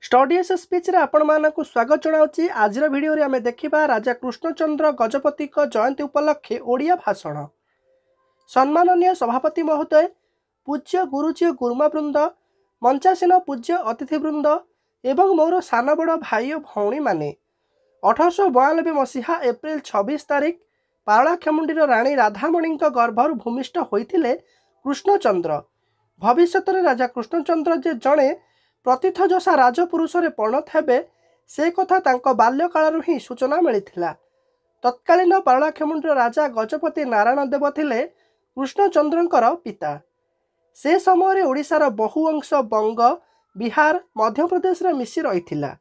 Studies speech रे आपण मानक स्वागत जनाऊँगी। आज भिडियो आम देखा राजा कृष्णचंद्र गजपति जयंती उपलक्षे ओडिया भाषण। सम्माननीय सभापति महोदय, पूज्य गुरुजी गुरुमावृंद, मंचासीन पूज्य अतिथिवृंद एवं मोर सान बड़ भाई और भौणी माने 1892 मसीहा एप्रिल 26 तारिख पारलाखेमुंडीर राणी राधामणी गर्भर भूमिष्ठ होते कृष्णचंद्र। भविष्य में राजा कृष्णचंद्र जे जड़े प्रतिथजसा राजपुरुष परिणत हेबे से कथा तांको बाल्यकाल ही सूचना मिलता। तत्कालीन पारलाखेमुंडीर राजा गजपति नारायण देव थिले कृष्णचंद्रंकर पिता। से समय ओडिशार बहु अंश बंग, बिहार, मध्य प्रदेश रे मिसी रहिथिला।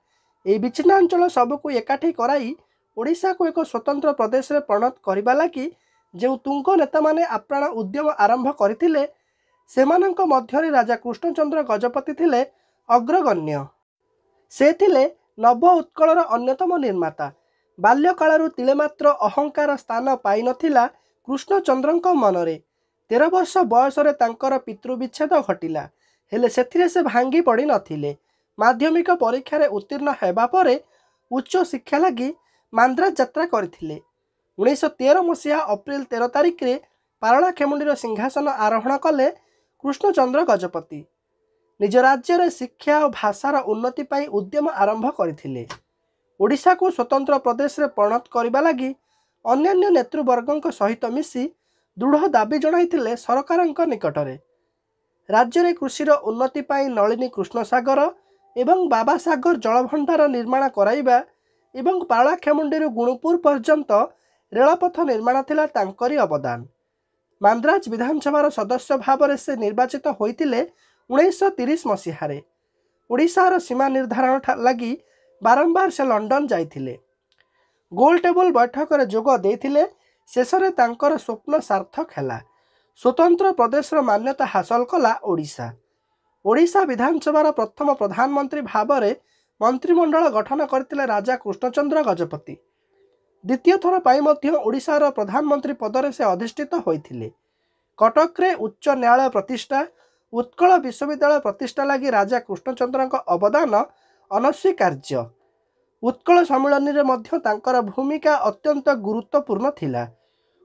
एही विच्छिन्नांचल सबको एकाठी कराई ओडिशा को एक स्वतंत्र प्रदेश रे परिणत करबा लागि जे तुंग नेता माने आप्राण उद्यम आरंभ करथिले सेमानंक मध्यरे राजा कृष्णचंद्र गजपति थिले अग्रगण्य। से थिले नव उत्कलर अन्यतम निर्माता। बाल्यकालरू तिले मात्र अहंकार स्थान पाई नथिला कृष्णचंद्रंक मनरे। 13 वर्ष बयस रे तांकर पितृविच्छेद घटिला, हेले सेथिरे से भांगी पड़ी नथिले। माध्यमिक परीक्षा रे उत्तीर्ण हेबा परे उच्च शिक्षा लगी मांद्राज यात्रा करथिले। 1913 मसीहा अप्रिल 13 तारिख रे पारलाखेमुंडीर सिंहासन आरोहण कले कृष्णचंद्र गजपति। निज राज्य रे शिक्षा और भाषार उन्नति पाई उद्यम आरंभ करथिले। ओडिशा को स्वतंत्र प्रदेश रे परिणत करबा लागि अन्यान्य नेतृवर्गों सहित मिसी दृढ़ दाबी जणाइथिले सरकारंक निकटरे। राज्य रे कृषिर उन्नति पाई नलिनी कृष्णसागर एवं बाबा सागर जलभंडार निर्माण कराइबा एवं पारलाखेमुंडीरू गुणुपुर पर्यंत रेलपथ निर्माण थिला तांकरी अवदान। मांद्राज विधानसभार सदस्य भाव से निर्वाचित होइतिले 1930 मसीह। ओडिशार सीमा निर्धारण लगी बारंबार से लंडन जाइथिले। गोल टेबल बैठक रे जोग देइथिले। शेषरे तांकर स्वप्न सार्थक हैला। स्वतंत्र प्रदेश मान्यता हासिल कला ओडिशा। ओडिशा विधानसभार प्रथम प्रधानमंत्री भाव में मंत्रिमंडल गठन करथिले राजा कृष्णचंद्र गजपति। द्वितीय थर पाई मध्य ओडिशार प्रधानमंत्री पदरे से अधिष्ठित होइथिले। कटक रे उच्च न्यायालय प्रतिष्ठा, उत्कल विश्वविद्यालय प्रतिष्ठा लगी राजा कृष्णचंद्रଙ୍କ अवदान अनस्वीकार्य। उत्कल सम्मेलन रे मध्य तांकर भूमिका अत्यंत गुरुत्वपूर्ण थिला।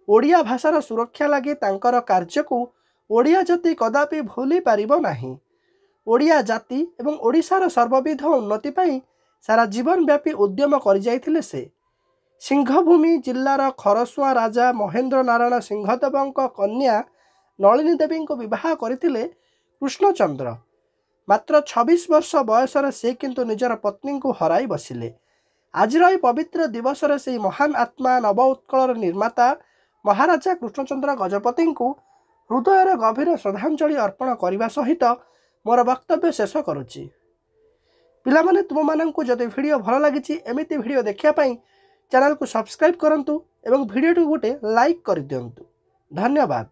ओडिया भाषार सुरक्षा लगी तांकर कार्य को ओडिया जाति कदापि भूली पारिबो नाही। ओडिया जाति एवं ओडिशार सर्वविध उन्नति पाई सारा जीवन व्यापी उद्यम करि जाइथिले से। सिंहभूमि जिल्लार खरसुआ राजा महेंद्र नारायण सिंहदेवଙ୍କ कन्या नलिनी देवी को विवाह करथिले कृष्णचंद्र। मात्र 26 वर्ष बयस से किंतु निजर पत्नी को हराई बसिले। आज पवित्र दिवस से महान आत्मा नव उत्कलर निर्माता महाराजा कृष्णचंद्र गजपति को हृदयर गभीर श्रद्धांजलि अर्पण करने सहित मोर वक्तव्य शेष करुच्ची। पिलामाने तुम मानंकु जदि वीडियो भल लगी एमिति वीडियो देखिया पाई चैनल को सब्सक्राइब करंतु एवं वीडियो गोटे लाइक कर दियंतु। धन्यवाद।